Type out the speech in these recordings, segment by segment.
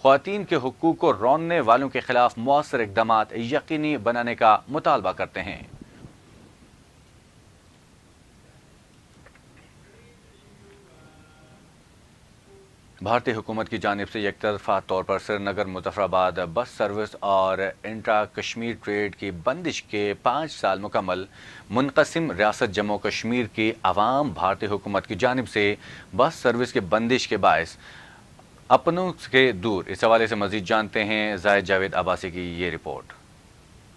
خواتین کے حقوق کو روننے والوں کے خلاف مؤثر اقدامات یقینی بنانے کا مطالبہ کرتے ہیں۔ بھارتی حکومت کی جانب سے یک طرفہ طور پر سری نگر مظفر آباد بس سروس اور انٹرا کشمیر ٹریڈ کی بندش کے 5 سال مکمل، منقسم ریاست جموں کشمیر کی عوام بھارتی حکومت کی جانب سے بس سروس کی بندش کے باعث اپنوں کے دور۔ اس حوالے سے مزید جانتے ہیں زاہد جاوید عباسی کی یہ رپورٹ۔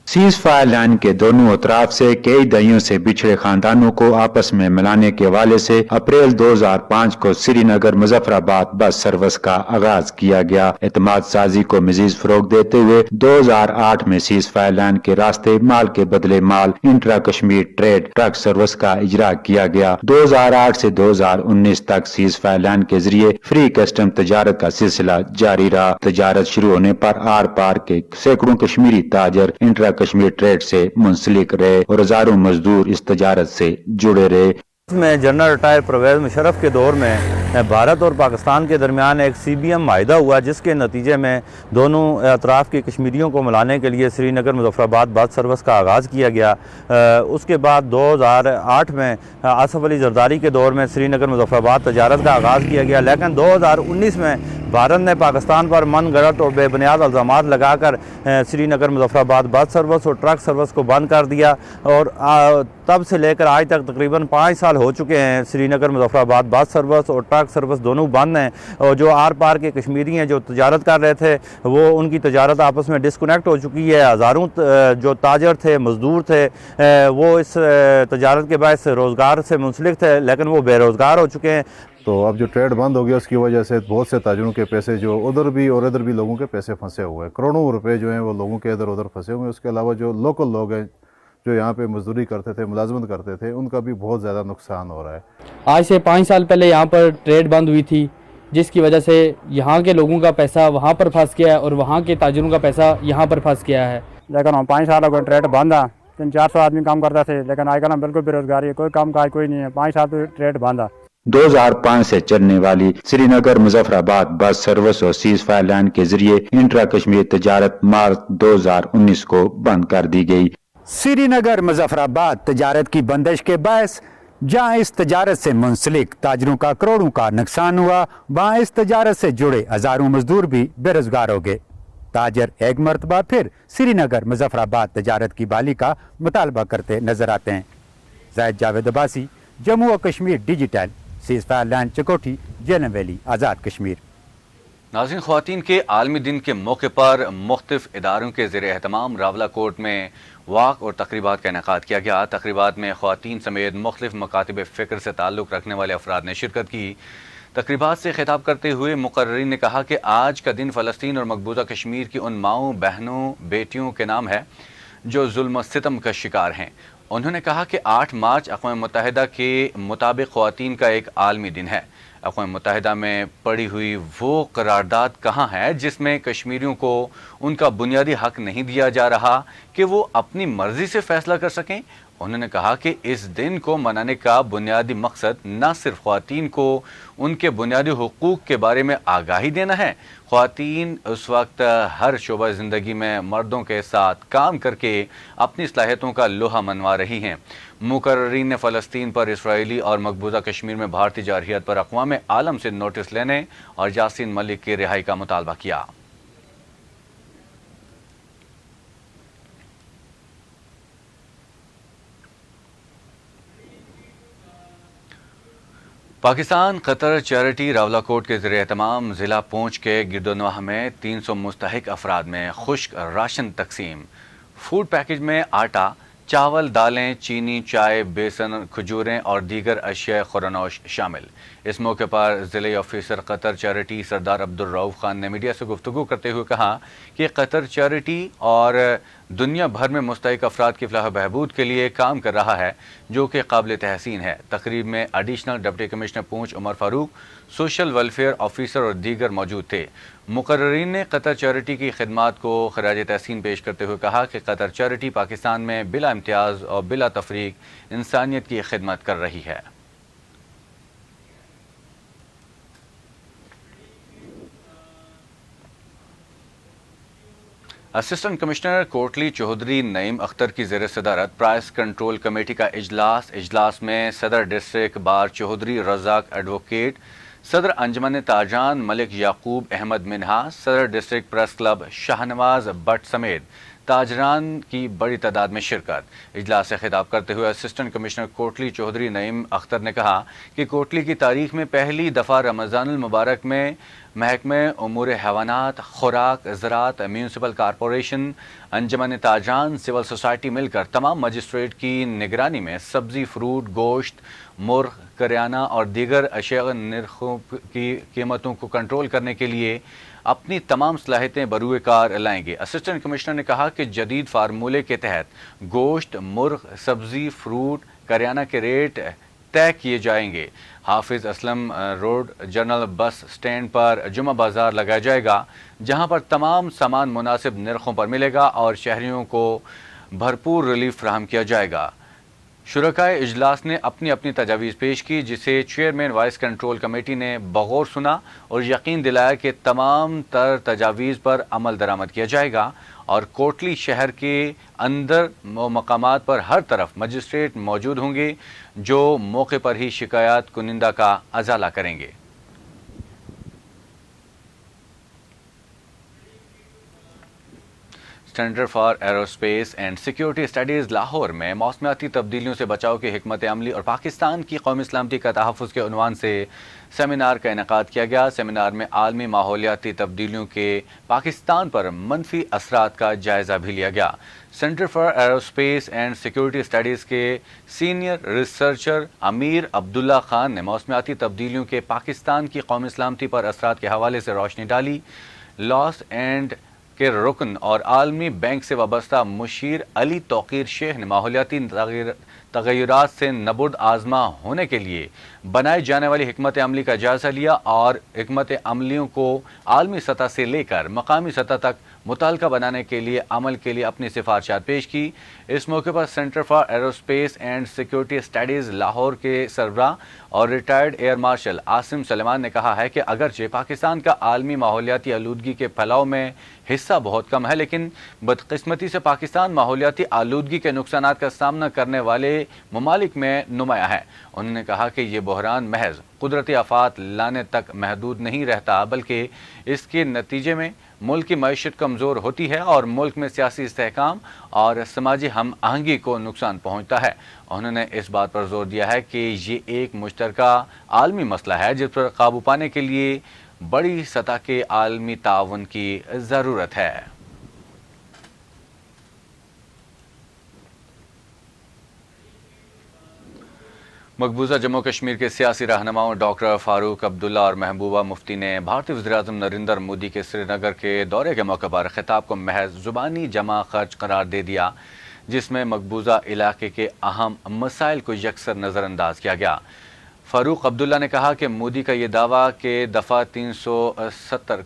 سیز فائر لائن کے دونوں اطراف سے کئی دہائیوں سے بچھڑے خاندانوں کو آپس میں ملانے کے حوالے سے اپریل 2005 کو سری نگر مظفر آباد بس سروس کا آغاز کیا گیا۔ اعتماد سازی کو مزید فروغ دیتے ہوئے 2008 میں سیز فائر لائن کے راستے مال کے بدلے مال intra Kashmir trade truck service کا اجرا کیا گیا۔ 2008 سے 2019 تک سیز فائر لائن کے ذریعے فری کسٹم تجارت کا سلسلہ جاری رہا۔ تجارت شروع ہونے پر آر پار کے سینکڑوں کشمیری تاجر انٹرا کشمیر ٹریڈ سے منسلک رہے اور ہزاروں مزدور اس تجارت سے جڑے رہے۔ میں جنرل ریٹائر پرویز مشرف کے دور میں بھارت اور پاکستان کے درمیان ایک سی بی ایم معاہدہ ہوا، جس کے نتیجے میں دونوں اطراف کے کشمیریوں کو ملانے کے لیے سری نگر مظفر آباد بس سروس کا آغاز کیا گیا۔ اس کے بعد 2008 میں آصف علی زرداری کے دور میں سری نگر مظفر آباد تجارت کا آغاز کیا گیا، لیکن 2019 میں بھارت نے پاکستان پر من گھڑت اور بے بنیاد الزامات لگا کر سری نگر مظفر آباد بس سروس اور ٹرک سروس کو بند کر دیا، اور تب سے لے کر آج تک تقریباً 5 سال ہو چکے ہیں سری نگر مظفر آباد بس سروس اور ٹرک سروس دونوں بند ہیں، اور جو آر پار کے کشمیری ہیں جو تجارت کر رہے تھے وہ ان کی تجارت آپس میں ڈسکنیکٹ ہو چکی ہے۔ ہزاروں جو تاجر تھے، مزدور تھے، وہ اس تجارت کے باعث روزگار سے منسلک تھے، لیکن وہ بے روزگار ہو چکے ہیں۔ تو اب جو ٹریڈ بند ہو گیا اس کی وجہ سے بہت سے تاجروں کے پیسے جو ادھر بھی اور ادھر بھی لوگوں کے پیسے پھنسے ہوئے ہیں، کروڑوں روپے جو ہیں وہ لوگوں کے ادھر ادھر پھنسے ہوئے ہیں۔ اس کے علاوہ جو لوکل لوگ ہیں جو یہاں پہ مزدوری کرتے تھے، ملازمت کرتے تھے، ان کا بھی بہت زیادہ نقصان ہو رہا ہے۔ آج سے 5 سال پہلے یہاں پر ٹریڈ بند ہوئی تھی، جس کی وجہ سے یہاں کے لوگوں کا پیسہ وہاں پر پھنس گیا ہے اور وہاں کے تاجروں کا پیسہ یہاں پر پھنس گیا ہے۔ لیکن ہم 5 سال ہو گئے ٹریڈ بند ہے، 300-400 آدمی کام کرتے تھے، لیکن آج کل ہم بالکل بے روزگاری ہے، کوئی کام کاج کوئی نہیں ہے، 5 سال تو ٹریڈ بند ہے۔ 2005 سے چلنے والی سری نگر مظفر آباد بس سروس اور سیز فائر لائن کے ذریعے انٹرا کشمیر تجارت مارچ 2019 کو بند کر دی گئی۔ سری نگر مظفر آباد تجارت کی بندش کے باعث جہاں اس تجارت سے منسلک تاجروں کا کروڑوں کا نقصان ہوا، وہاں اس تجارت سے جڑے ہزاروں مزدور بھی بے روزگار ہو گئے۔ تاجر ایک مرتبہ پھر سری نگر مظفر آباد تجارت کی بحالی کا مطالبہ کرتے نظر آتے ہیں۔ زاہد جاوید عباسی، جموں و Kashmir digital, ceasefire line Chakothi, Jhelum valley, Azad Kashmir. ناظرین، خواتین کے عالمی دن کے موقع پر مختلف اداروں کے زیر اہتمام راولہ کوٹ میں واک اور تقریبات کا انعقاد کیا گیا۔ تقریبات میں خواتین سمیت مختلف مکاتب فکر سے تعلق رکھنے والے افراد نے شرکت کی۔ تقریبات سے خطاب کرتے ہوئے مقررین نے کہا کہ آج کا دن فلسطین اور مقبوضہ کشمیر کی ان ماؤں، بہنوں، بیٹیوں کے نام ہے جو ظلم و ستم کا شکار ہیں۔ انہوں نے کہا کہ 8 مارچ اقوام متحدہ کے مطابق خواتین کا ایک عالمی دن ہے۔ اقوام متحدہ میں پڑی ہوئی وہ قرارداد کہاں ہے جس میں کشمیریوں کو ان کا بنیادی حق نہیں دیا جا رہا کہ وہ اپنی مرضی سے فیصلہ کر سکیں؟ انہوں نے کہا کہ اس دن کو منانے کا بنیادی مقصد نہ صرف خواتین کو ان کے بنیادی حقوق کے بارے میں آگاہی دینا ہے۔ خواتین اس وقت ہر شعبہ زندگی میں مردوں کے ساتھ کام کر کے اپنی صلاحیتوں کا لوہا منوا رہی ہیں۔ مقررین نے فلسطین پر اسرائیلی اور مقبوضہ کشمیر میں بھارتی جارحیت پر اقوام عالم سے نوٹس لینے اور یاسین ملک کی رہائی کا مطالبہ کیا۔ پاکستان قطر چیریٹی راولہ کوٹ کے زیر اہتمام ضلع پونچھ کے گردونواہ میں 300 مستحق افراد میں خشک راشن تقسیم۔ فوڈ پیکج میں آٹا، چاول، دالیں، چینی، چائے، بیسن، کھجوریں اور دیگر اشیاء خورنوش شامل۔ اس موقع پر ضلعی آفیسر قطر چیریٹی سردار عبدالرؤف خان نے میڈیا سے گفتگو کرتے ہوئے کہا کہ قطر چیریٹی اور دنیا بھر میں مستحق افراد کی فلاح و بہبود کے لیے کام کر رہا ہے، جو کہ قابل تحسین ہے۔ تقریب میں ایڈیشنل ڈپٹی کمشنر پونچھ عمر فاروق، سوشل ویلفیئر آفیسر اور دیگر موجود تھے۔ مقررین نے قطر چیریٹی کی خدمات کو خراج تحسین پیش کرتے ہوئے کہا کہ قطر چیریٹی پاکستان میں بلا امتیاز اور بلا تفریق انسانیت کی خدمت کر رہی ہے۔ اسسٹنٹ کمشنر کوٹلی چودھری نعیم اختر کی زیر صدارت پرائس کنٹرول کمیٹی کا اجلاس میں صدر ڈسٹرکٹ بار چودھری رزاق ایڈوکیٹ، صدر انجمن تاجران ملک یعقوب احمد منہاس، صدر district press club Shahnawaz but سمیت تاجران کی بڑی تعداد میں شرکت۔ اجلاس سے خطاب کرتے ہوئے اسسٹنٹ کمشنر کوٹلی چودھری نعیم اختر نے کہا کہ کوٹلی کی تاریخ میں پہلی دفعہ رمضان المبارک میں محکمہ امور حیوانات، خوراک، زراعت، میونسپل کارپوریشن، انجمن تاجران، سول سوسائٹی مل کر تمام مجسٹریٹ کی نگرانی میں سبزی، فروٹ، گوشت، مرغ، کریانہ اور دیگر اشیاء نرخوں کی قیمتوں کو کنٹرول کرنے کے لیے اپنی تمام صلاحیتیں بروئے کار لائیں گے۔ اسسٹنٹ کمشنر نے کہا کہ جدید فارمولے کے تحت گوشت، مرغ، سبزی، فروٹ، کریانہ کے ریٹ طے کیے جائیں گے۔ Hafiz Aslam road general bus stand پر جمعہ بازار لگایا جائے گا، جہاں پر تمام سامان مناسب نرخوں پر ملے گا اور شہریوں کو بھرپور ریلیف فراہم کیا جائے گا۔ شرکائے اجلاس نے اپنی اپنی تجاویز پیش کی، جسے چیئرمین وائس کنٹرول کمیٹی نے بغور سنا اور یقین دلایا کہ تمام تر تجاویز پر عمل درآمد کیا جائے گا اور کوٹلی شہر کے اندر مقامات پر ہر طرف مجسٹریٹ موجود ہوں گے جو موقع پر ہی شکایات کنندہ کا ازالہ کریں گے۔ Centre for aerospace and security studies Lahore میں موسمیاتی تبدیلیوں سے بچاؤ کی حکمت عملی اور پاکستان کی قومی سلامتی کا تحفظ کے عنوان سے سیمینار کا انعقاد کیا گیا۔ سیمینار میں عالمی ماحولیاتی تبدیلیوں کے پاکستان پر منفی اثرات کا جائزہ بھی لیا گیا۔ Centre for aerospace and security studies کے سینئر ریسرچر امیر عبداللہ خان نے موسمیاتی تبدیلیوں کے پاکستان کی قومی سلامتی پر اثرات کے حوالے سے روشنی ڈالی۔ لاس اینڈ کے رکن اور عالمی بینک سے وابستہ مشیر علی توقیر شیخ نے ماحولیاتی تغیرات سے نبرد آزما ہونے کے لیے بنائے جانے والی حکمت عملی کا جائزہ لیا اور حکمت عملیوں کو عالمی سطح سے لے کر مقامی سطح تک متعلقہ بنانے کے لیے عمل کے لیے اپنی سفارشات پیش کی۔ اس موقع پر centre for aerospace and security studies Lahore کے سربراہ اور retired air marshal Asim Suleman نے کہا ہے کہ اگرچہ پاکستان کا عالمی ماحولیاتی آلودگی کے پھیلاؤ میں حصہ بہت کم ہے، لیکن بدقسمتی سے پاکستان ماحولیاتی آلودگی کے نقصانات کا سامنا کرنے والے ممالک میں نمایاں ہے۔ انہوں نے کہا کہ یہ بحران محض قدرتی آفات لانے تک محدود نہیں رہتا، بلکہ اس کے نتیجے میں ملک کی معیشت کمزور ہوتی ہے اور ملک میں سیاسی استحکام اور سماجی ہم آہنگی کو نقصان پہنچتا ہے۔ انہوں نے اس بات پر زور دیا ہے کہ یہ ایک مشترکہ عالمی مسئلہ ہے جس پر قابو پانے کے لیے بڑی سطح کے عالمی تعاون کی ضرورت ہے۔ مقبوضہ جموں کشمیر کے سیاسی رہنماؤں ڈاکٹر فاروق عبداللہ اور محبوبہ مفتی نے بھارتی وزیراعظم نریندر مودی کے سری نگر کے دورے کے موقع پر خطاب کو محض زبانی جمع خرچ قرار دے دیا، جس میں مقبوضہ علاقے کے اہم مسائل کو یکسر نظر انداز کیا گیا۔ فاروق عبداللہ نے کہا کہ مودی کا یہ دعویٰ کہ دفعہ 370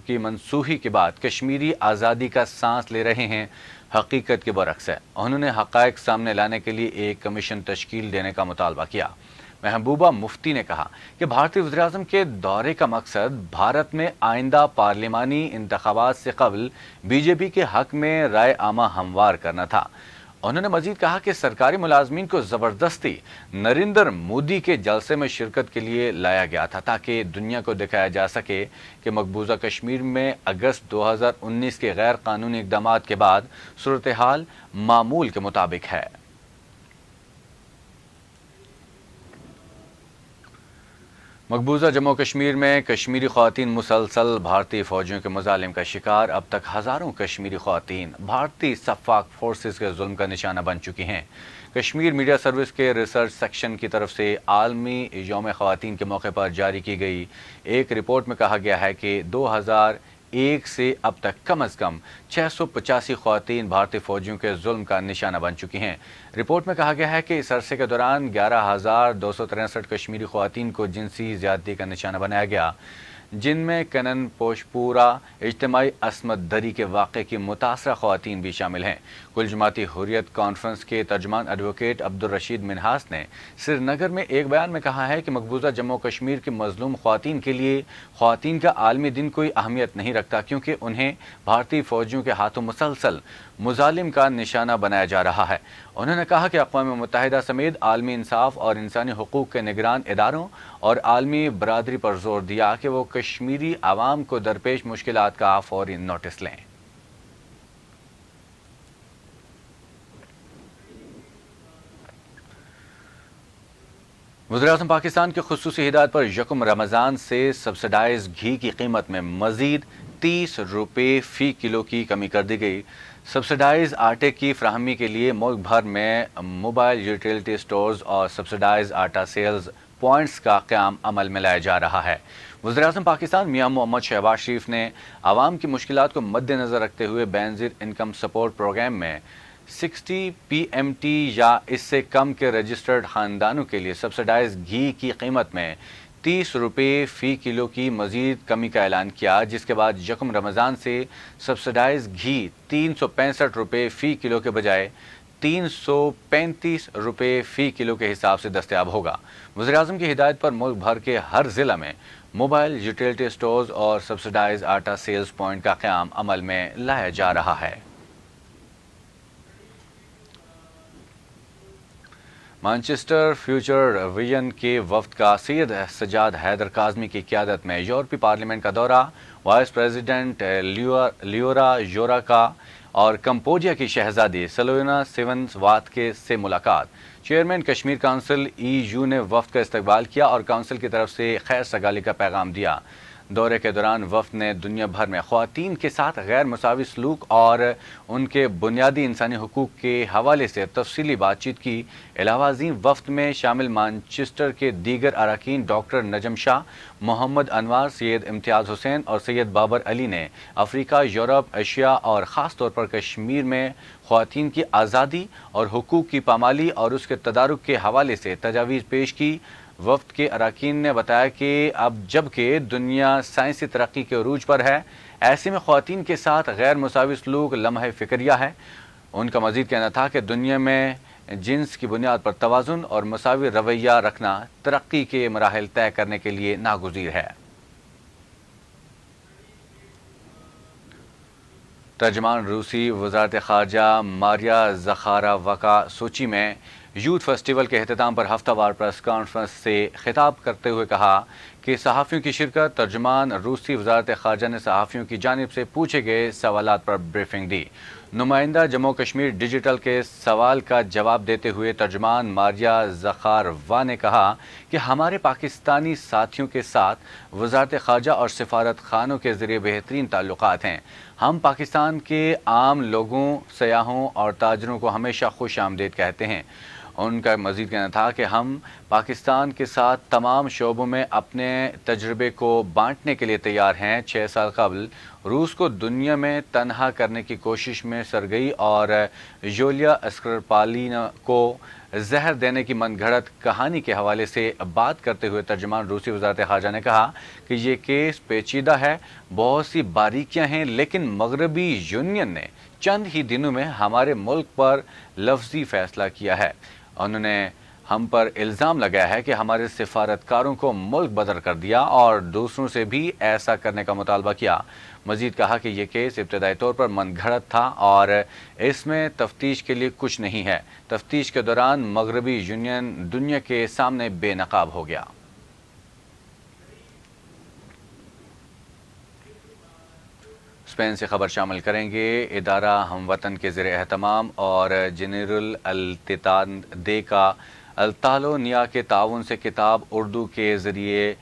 کی منسوخی کے بعد کشمیری آزادی کا سانس لے رہے ہیں حقیقت کے برعکس ہے۔ انہوں نے حقائق سامنے لانے کے لیے ایک کمیشن تشکیل دینے کا مطالبہ کیا۔ محبوبہ مفتی نے کہا کہ بھارتی وزیراعظم کے دورے کا مقصد بھارت میں آئندہ پارلیمانی انتخابات سے قبل بی جے پی کے حق میں رائے عامہ ہموار کرنا تھا۔ انہوں نے مزید کہا کہ سرکاری ملازمین کو زبردستی نریندر مودی کے جلسے میں شرکت کے لیے لایا گیا تھا تاکہ دنیا کو دکھایا جا سکے کہ مقبوضہ کشمیر میں اگست 2019 کے غیر قانونی اقدامات کے بعد صورتحال معمول کے مطابق ہے۔ مقبوضہ جموں کشمیر میں کشمیری خواتین مسلسل بھارتی فوجیوں کے مظالم کا شکار۔ اب تک ہزاروں کشمیری خواتین بھارتی شفاق فورسز کے ظلم کا نشانہ بن چکی ہیں۔ کشمیر میڈیا سروس کے ریسرچ سیکشن کی طرف سے عالمی یوم خواتین کے موقع پر جاری کی گئی ایک رپورٹ میں کہا گیا ہے کہ 2001 سے اب تک کم از کم 685 خواتین بھارتی فوجیوں کے ظلم کا نشانہ بن چکی ہیں۔ رپورٹ میں کہا گیا ہے کہ اس عرصے کے دوران 11,263 کشمیری خواتین کو جنسی زیادتی کا نشانہ بنایا گیا، جن میں کنن پوشپورہ اجتماعی عصمت دری کے واقعے کی متاثرہ خواتین بھی شامل ہیں۔ کل جماعتی حریت کانفرنس کے ترجمان ایڈوکیٹ عبدالرشید منہاس نے سری نگر میں ایک بیان میں کہا ہے کہ مقبوضہ جموں و کشمیر کی مظلوم خواتین کے لیے خواتین کا عالمی دن کوئی اہمیت نہیں رکھتا، کیونکہ انہیں بھارتی فوجیوں کے ہاتھوں مسلسل مظالم کا نشانہ بنایا جا رہا ہے۔ انہوں نے کہا کہ اقوام متحدہ سمیت عالمی انصاف اور انسانی حقوق کے نگران اداروں اور عالمی برادری پر زور دیا کہ وہ کشمیری عوام کو درپیش مشکلات کا فوری نوٹس لیں۔ وزیر اعظم پاکستان کی خصوصی ہدایت پر یکم رمضان سے سبسڈائز گھی کی قیمت میں مزید 30 روپے فی کلو کی کمی کر دی گئی۔ سبسڈائز آٹے کی فراہمی کے لیے ملک بھر میں موبائل یوٹیلیٹی سٹورز اور سبسڈائز آٹا سیلز پوائنٹس کا قیام عمل میں لایا جا رہا ہے۔ وزیر اعظم پاکستان میاں محمد شہباز شریف نے عوام کی مشکلات کو مد نظر رکھتے ہوئے بینظیر انکم سپورٹ پروگرام میں 60 PMT یا اس سے کم کے رجسٹرڈ خاندانوں کے لیے سبسڈائز گھی کی قیمت میں 30 روپے فی کلو کی مزید کمی کا اعلان کیا، جس کے بعد یکم رمضان سے سبسڈائز گھی 365 روپے فی کلو کے بجائے 335 روپے فی کلو کے حساب سے دستیاب ہوگا۔ وزیر اعظم کی ہدایت پر ملک بھر کے ہر ضلع میں موبائل یوٹیلیٹی سٹورز اور سبسڈائز آٹا سیلز پوائنٹ کا قیام عمل میں لایا جا رہا ہے۔ مانچسٹر فیوچر ویژن کے وفد کا سید سجاد حیدر کاظمی کی قیادت میں یورپی پارلیمنٹ کا دورہ، وائس پریزیڈنٹ لیورا یورا کا اور کمبوڈیا کی شہزادی سلوینا سیونز وات کے سے ملاقات۔ چیئرمین کشمیر کونسل EU نے وفد کا استقبال کیا اور کونسل کی طرف سے خیر سگالی کا پیغام دیا۔ دورے کے دوران وفد نے دنیا بھر میں خواتین کے ساتھ غیر مساوی سلوک اور ان کے بنیادی انسانی حقوق کے حوالے سے تفصیلی بات چیت کی۔ علاوہ ازیں وفد میں شامل مانچسٹر کے دیگر اراکین ڈاکٹر نجم شاہ، محمد انوار، سید امتیاز حسین اور سید بابر علی نے افریقہ، یورپ، ایشیا اور خاص طور پر کشمیر میں خواتین کی آزادی اور حقوق کی پامالی اور اس کے تدارک کے حوالے سے تجاویز پیش کی۔ وفد کے اراکین نے بتایا کہ اب جب کہ دنیا سائنسی ترقی کے عروج پر ہے، ایسے میں خواتین کے ساتھ غیر مساوی سلوک لمحہ فکریہ ہے۔ ان کا مزید کہنا تھا کہ دنیا میں جنس کی بنیاد پر توازن اور مساوی رویہ رکھنا ترقی کے مراحل طے کرنے کے لیے ناگزیر ہے۔ ترجمان روسی وزارت خارجہ ماریا زخارووکا سوچی میں یوتھ فیسٹیول کے اختتام پر ہفتہ وار پریس کانفرنس سے خطاب کرتے ہوئے کہا کہ صحافیوں کی شرکت۔ ترجمان روسی وزارت خارجہ نے صحافیوں کی جانب سے پوچھے گئے سوالات پر بریفنگ دی۔ نمائندہ جموں کشمیر ڈیجیٹل کے سوال کا جواب دیتے ہوئے ترجمان ماریا زخاروا نے کہا کہ ہمارے پاکستانی ساتھیوں کے ساتھ وزارت خارجہ اور سفارت خانوں کے ذریعے بہترین تعلقات ہیں۔ ہم پاکستان کے عام لوگوں، سیاحوں اور تاجروں کو ہمیشہ خوش آمدید کہتے ہیں۔ ان کا مزید کہنا تھا کہ ہم پاکستان کے ساتھ تمام شعبوں میں اپنے تجربے کو بانٹنے کے لیے تیار ہیں۔ 6 سال قبل روس کو دنیا میں تنہا کرنے کی کوشش میں سرگئی اور یولیا اسکرپالینا کو زہر دینے کی من گھڑت کہانی کے حوالے سے بات کرتے ہوئے ترجمان روسی وزارت خارجہ نے کہا کہ یہ کیس پیچیدہ ہے، بہت سی باریکیاں ہیں، لیکن مغربی یونین نے چند ہی دنوں میں ہمارے ملک پر لفظی فیصلہ کیا ہے۔ انہوں نے ہم پر الزام لگایا ہے کہ ہمارے سفارتکاروں کو ملک بدر کر دیا اور دوسروں سے بھی ایسا کرنے کا مطالبہ کیا۔ مزید کہا کہ یہ کیس ابتدائی طور پر من گھڑت تھا اور اس میں تفتیش کے لیے کچھ نہیں ہے۔ تفتیش کے دوران مغربی یونین دنیا کے سامنے بے نقاب ہو گیا۔ اسپین سے خبر شامل کریں گے۔ ادارہ ہم وطن کے زیر اہتمام اور جنرل التتادے کا التالونیا کے تعاون سے کتاب اردو کے ذریعے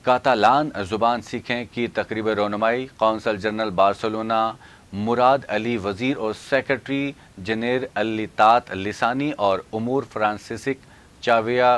کاتالان زبان سیکھیں کی تقریب رونمائی۔ قونصل جنرل بارسلونا مراد علی وزیر اور سیکرٹری جنرالٹات لسانی اور امور فرانسسک چاویا